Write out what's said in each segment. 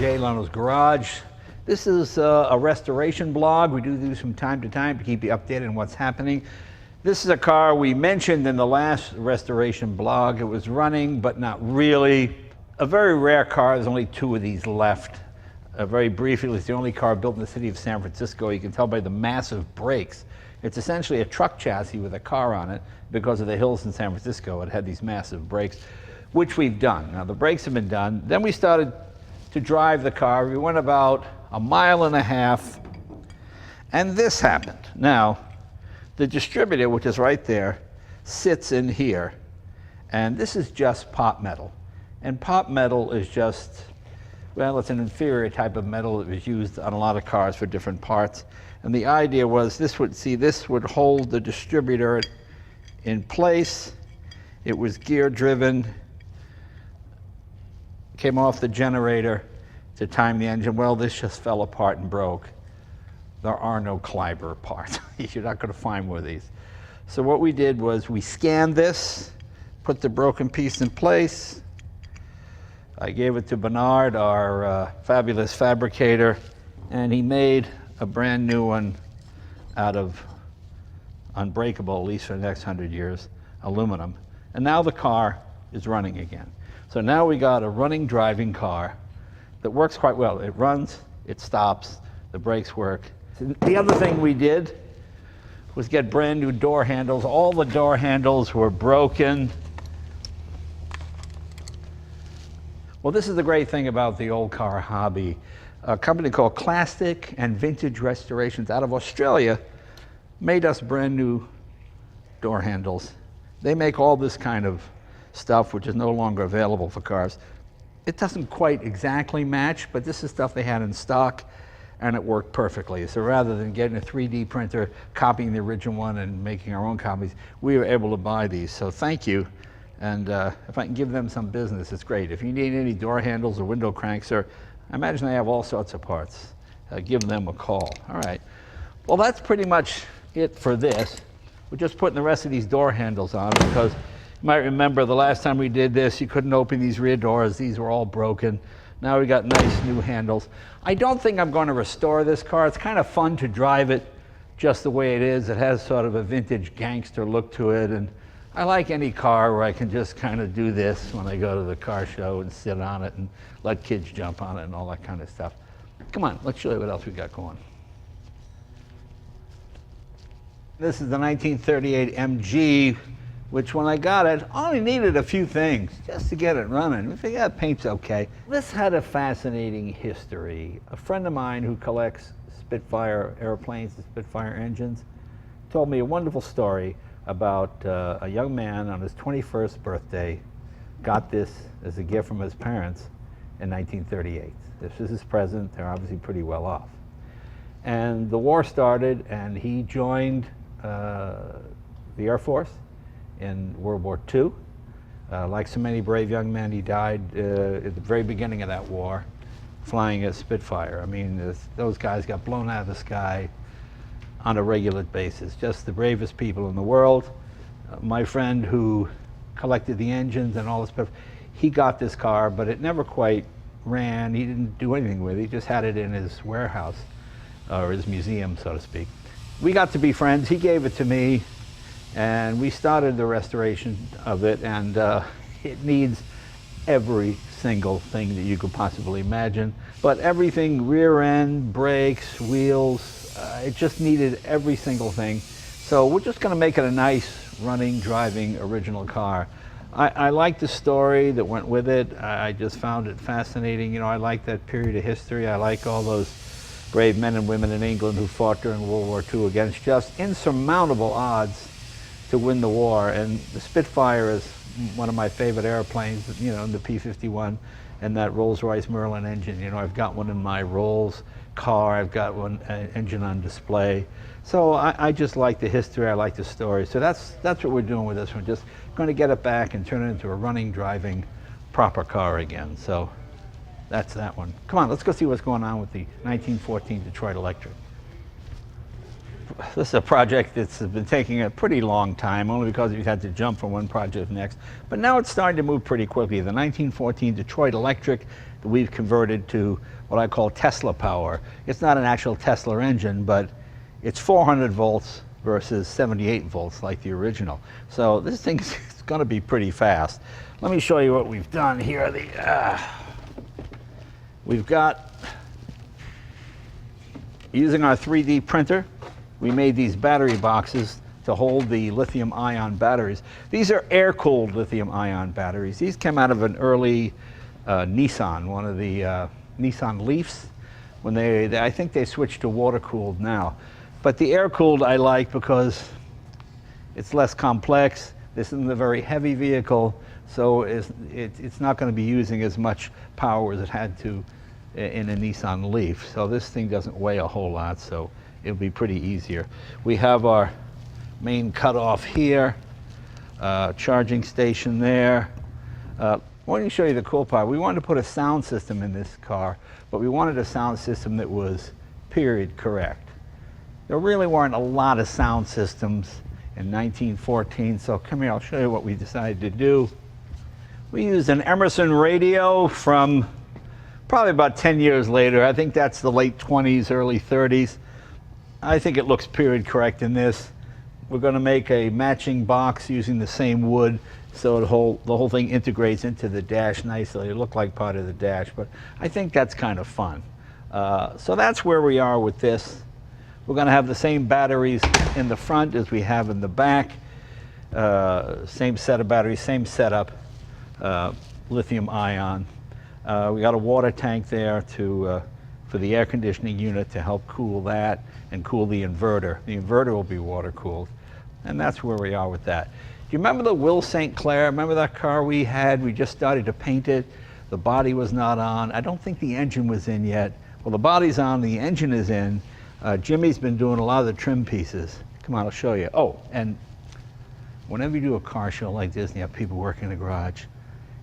Jay Leno's Garage. This is a restoration blog. We do these from time to time to keep you updated on what's happening. This is a car we mentioned in the last restoration blog. It was running, but not really. A very rare car. There's only 2 of these left. Very briefly, it's the only car built in the city of San Francisco. You can tell by the massive brakes. It's essentially a truck chassis with a car on it. Because of the hills in San Francisco, it had these massive brakes, which we've done. Now the brakes have been done. Then we started to drive the car. We went about 1.5 miles, and this happened. Now, the distributor, which is right there, sits in here, and this is just pot metal. And pot metal is just, well, it's an inferior type of metal that was used on a lot of cars for different parts. And the idea was this would hold the distributor in place. It was gear driven, came off the generator to time the engine. Well, this just fell apart and broke. There are no Kleiber parts. You're not going to find one of these. So what we did was we scanned this, put the broken piece in place. I gave it to Bernard, our fabulous fabricator, and he made a brand new one out of unbreakable, at least for the next 100 years, aluminum. And now the car is running again. So now we got a running, driving car that works quite well. It runs, it stops, the brakes work. The other thing we did was get brand new door handles. All the door handles were broken. Well, this is the great thing about the old car hobby. A company called Classic and Vintage Restorations out of Australia made us brand new door handles. They make all this kind of stuff which is no longer available for cars. It doesn't quite exactly match, but this is stuff they had in stock and it worked perfectly. So rather than getting a 3D printer, copying the original one and making our own copies, we were able to buy these. So thank you. And if I can give them some business, it's great. If you need any door handles or window cranks, or I imagine they have all sorts of parts, give them a call. All right. Well, that's pretty much it for this. We're just putting the rest of these door handles on because you might remember the last time we did this, you couldn't open these rear doors. These were all broken. Now we got nice new handles. I don't think I'm going to restore this car. It's kind of fun to drive it just the way it is. It has sort of a vintage gangster look to it. And I like any car where I can just kind of do this when I go to the car show and sit on it and let kids jump on it and all that kind of stuff. Come on, let's show you what else we got going. This is the 1938 MG, which when I got it, only needed a few things just to get it running. We figured, yeah, paint's okay. This had a fascinating history. A friend of mine who collects Spitfire airplanes and Spitfire engines told me a wonderful story about a young man on his 21st birthday got this as a gift from his parents in 1938. This is his present. They're obviously pretty well off. And the war started and he joined the Air Force in World War II. Like so many brave young men, he died at the very beginning of that war flying a Spitfire. I mean, those guys got blown out of the sky on a regular basis. Just the bravest people in the world. My friend who collected the engines and all this stuff, he got this car, but it never quite ran. He didn't do anything with it. He just had it in his warehouse, or his museum, so to speak. We got to be friends. He gave it to me, and we started the restoration of it, and it needs every single thing that you could possibly imagine. But everything, rear end, brakes, wheels, it just needed every single thing. So we're just going to make it a nice, running, driving, original car. I like the story that went with it. I just found it fascinating. You know, I like that period of history. I like all those brave men and women in England who fought during World War II against just insurmountable odds to win the war. And the Spitfire is one of my favorite airplanes, you know, the P-51 and that Rolls-Royce Merlin engine. You know, I've got one in my Rolls car. I've got one engine on display. So I just like the history. I like the story. So that's what we're doing with this one. Just going to get it back and turn it into a running, driving, proper car again. So that's that one. Come on, let's go see what's going on with the 1914 Detroit Electric. this is a project that's been taking a pretty long time, only because we've had to jump from one project to the next. But now it's starting to move pretty quickly. The 1914 Detroit Electric that we've converted to what I call Tesla power. It's not an actual Tesla engine, but it's 400 volts versus 78 volts like the original. So this thing's going to be pretty fast. Let me show you what we've done here. We've got, using our 3D printer, we made these battery boxes to hold the lithium-ion batteries. These are air-cooled lithium-ion batteries. These came out of an early Nissan, one of the Nissan Leafs. When I think they switched to water-cooled now. But the air-cooled I like because it's less complex. This isn't a very heavy vehicle, so it's not going to be using as much power as it had to in a Nissan Leaf. So this thing doesn't weigh a whole lot, so it'll be pretty easier. We have our main cutoff here, charging station there. I want to show you the cool part. We wanted to put a sound system in this car, but we wanted a sound system that was period correct. There really weren't a lot of sound systems in 1914, so come here, I'll show you what we decided to do. We used an Emerson radio from probably about 10 years later. I think that's the late 20s, early 30s. I think it looks period correct in this. We're going to make a matching box using the same wood, so the whole thing integrates into the dash nicely. It looked like part of the dash, but I think that's kind of fun. So that's where we are with this. We're going to have the same batteries in the front as we have in the back. Same set of batteries, same setup, lithium ion. We got a water tank there for the air conditioning unit to help cool that and cool the inverter. The inverter will be water cooled. And that's where we are with that. Do you remember the Will St. Clair? Remember that car we had? We just started to paint it. The body was not on. I don't think the engine was in yet. Well, the body's on, the engine is in. Jimmy's been doing a lot of the trim pieces. Come on, I'll show you. Oh, and whenever you do a car show like this and you have people working in the garage,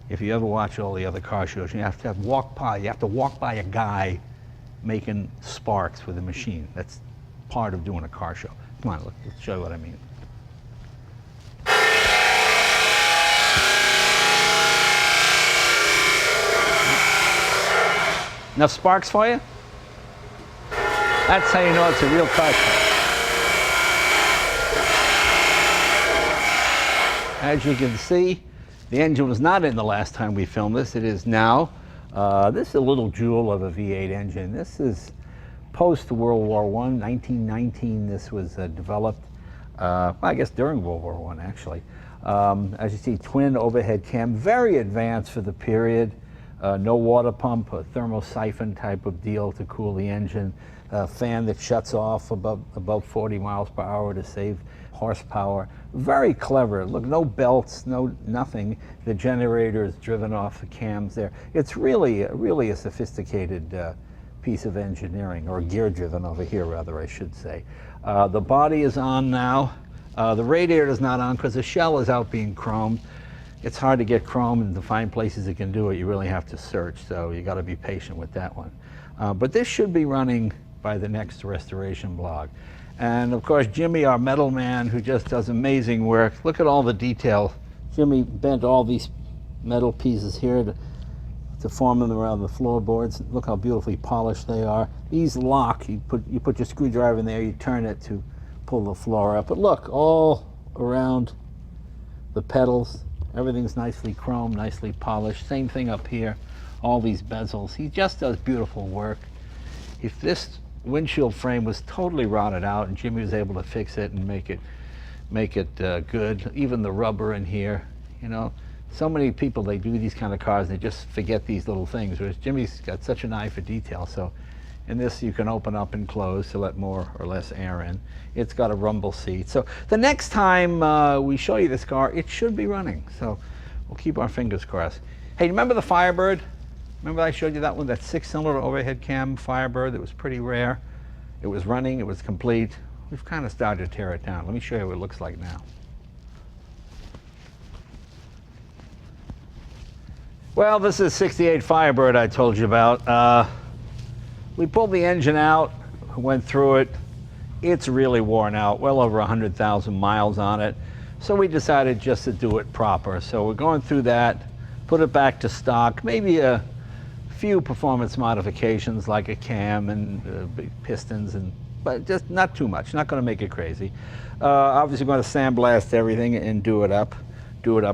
if you ever watch all the other car shows, you have to walk by a guy making sparks with a machine. That's part of doing a car show. Come on, let's show you what I mean. Enough sparks for you? That's how you know it's a real car show. As you can see, the engine was not in the last time we filmed this. It is now. This is a little jewel of a V8 engine. This is post World War I, 1919 this was developed. I guess during World War I actually. As you see, twin overhead cam, very advanced for the period. No water pump, a thermal siphon type of deal to cool the engine. A fan that shuts off above 40 miles per hour to save horsepower. Very clever. Look, no belts, nothing. The generator is driven off the cams there. It's really a sophisticated piece of engineering, or gear driven over here rather, I should say. The body is on now. The radiator is not on because the shell is out being chromed. It's hard to get chrome and to find places that can do it. You really have to search, so you got to be patient with that one. But this should be running by the next restoration blog. And of course, Jimmy, our metal man, who just does amazing work. Look at all the detail. Jimmy bent all these metal pieces here to form them around the floorboards. Look how beautifully polished they are. These lock. You put your screwdriver in there, you turn it to pull the floor up. But look, all around the pedals, everything's nicely chromed, nicely polished. Same thing up here, all these bezels. He just does beautiful work. If this windshield frame was totally rotted out and Jimmy was able to fix it and make it good, even the rubber in here, you know. So many people, they do these kind of cars, they just forget these little things, whereas Jimmy's got such an eye for detail. So in this, you can open up and close to let more or less air in. It's got a rumble seat. So the next time we show you this car, it should be running. So we'll keep our fingers crossed. Hey, remember the Firebird? Remember I showed you that one, that 6-cylinder overhead cam Firebird that was pretty rare? It was running, it was complete. We've kind of started to tear it down. Let me show you what it looks like now. Well, this is 68 Firebird I told you about. We pulled the engine out, went through it. it's really worn out, well over 100,000 miles on it. So we decided just to do it proper. So we're going through that, put it back to stock, maybe a few performance modifications like a cam and big pistons, but just not too much, not going to make it crazy. Obviously going to sandblast everything and do it up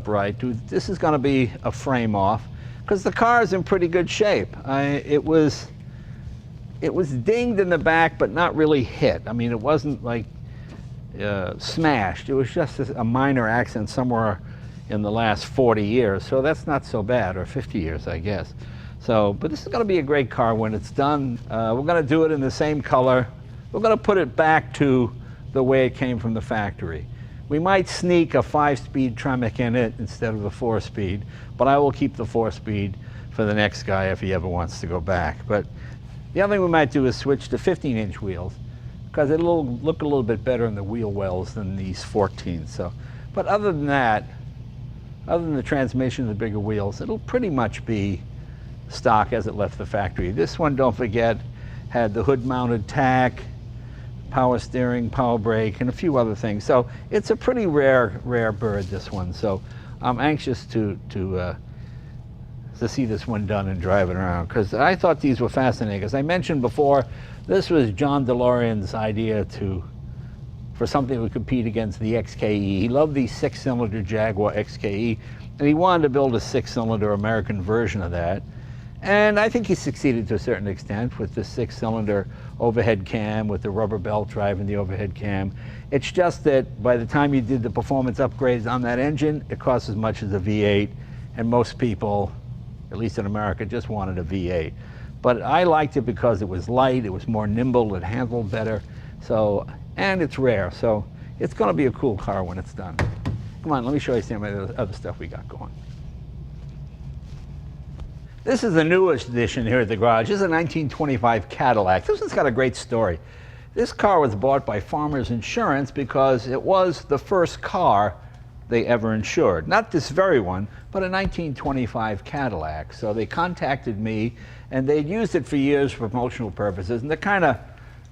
right. This is going to be a frame off because the car is in pretty good shape. It was dinged in the back, but not really hit. I mean, it wasn't like smashed. It was just a minor accident somewhere in the last 40 years. So that's not so bad, or 50 years, I guess. So, but this is going to be a great car when it's done. We're going to do it in the same color. We're going to put it back to the way it came from the factory. We might sneak a 5-speed Tremec in it instead of a 4-speed, but I will keep the 4-speed for the next guy if he ever wants to go back. But the other thing we might do is switch to 15-inch wheels, because it'll look a little bit better in the wheel wells than these 14s. So, but other than that, other than the transmission and the bigger wheels, it'll pretty much be stock as it left the factory. This one, don't forget, had the hood-mounted tack, power steering, power brake, and a few other things. So it's a pretty rare bird, this one. So I'm anxious to see this one done and drive it around, because I thought these were fascinating. As I mentioned before, this was John DeLorean's idea for something that would compete against the XKE. He loved the 6-cylinder Jaguar XKE, and he wanted to build a 6-cylinder American version of that. And I think he succeeded to a certain extent with the 6-cylinder overhead cam, with the rubber belt driving the overhead cam. It's just that by the time you did the performance upgrades on that engine, it cost as much as a V8, and most people, at least in America, just wanted a V8. But I liked it because it was light, it was more nimble, it handled better, so, and it's rare, so it's going to be a cool car when it's done. Come on, let me show you some of the other stuff we got going. This is the newest edition here at the garage. This is a 1925 Cadillac. This one's got a great story. This car was bought by Farmers Insurance because it was the first car they ever insured. Not this very one, but a 1925 Cadillac. So they contacted me, and they'd used it for years for promotional purposes, and it kind of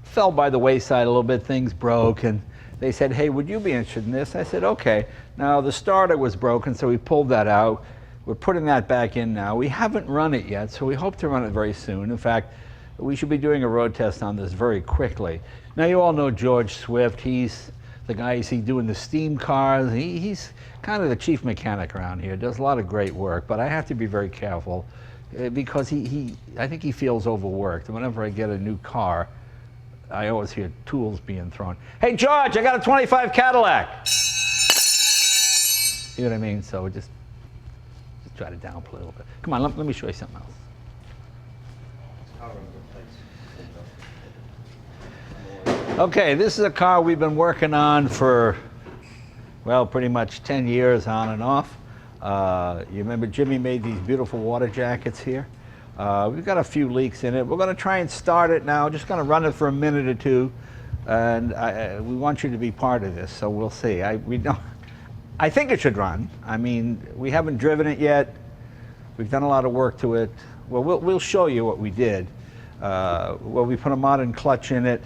fell by the wayside a little bit. Things broke, and they said, hey, would you be interested in this? I said, okay. Now, the starter was broken, so we pulled that out. We're putting that back in now. We haven't run it yet, so we hope to run it very soon. In fact, we should be doing a road test on this very quickly. Now, you all know George Swift. He's the guy you see doing the steam cars. He's kind of the chief mechanic around here. Does a lot of great work, but I have to be very careful because I think he feels overworked. And whenever I get a new car, I always hear tools being thrown. Hey, George, I got a 25 Cadillac. See what I mean? So just try to downplay a little bit. Come on, let me show you something else. Okay, this is a car we've been working on for, well, pretty much 10 years on and off. You remember Jimmy made these beautiful water jackets here? We've got a few leaks in it. We're going to try and start it now. Just going to run it for a minute or two, and we want you to be part of this, so we'll see. I think it should run. I mean, we haven't driven it yet. We've done a lot of work to it. Well, we'll show you what we did. Well, we put a modern clutch in it,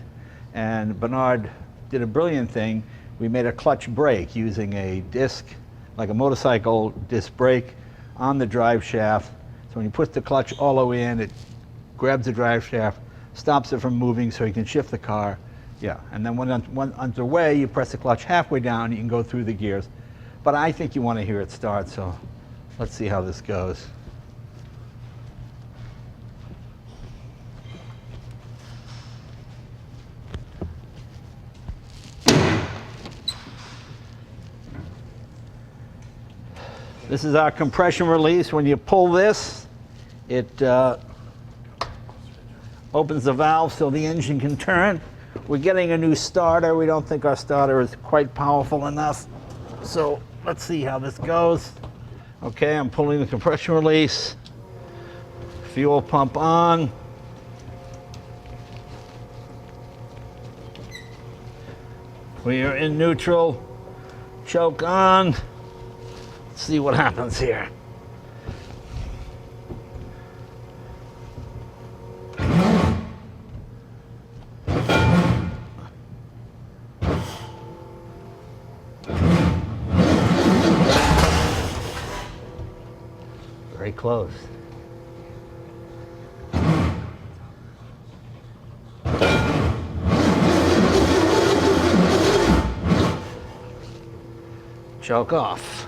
and Bernard did a brilliant thing. We made a clutch brake using a disc, like a motorcycle disc brake, on the drive shaft. So when you put the clutch all the way in, it grabs the drive shaft, stops it from moving so you can shift the car. Yeah, and then when underway, you press the clutch halfway down, you can go through the gears. But I think you want to hear it start, so let's see how this goes. This is our compression release. When you pull this, it opens the valve so the engine can turn. We're getting a new starter. We don't think our starter is quite powerful enough. So let's see how this goes. Okay, I'm pulling the compression release. Fuel pump on. We are in neutral. Choke on. Let's see what happens here. very close. Choke off.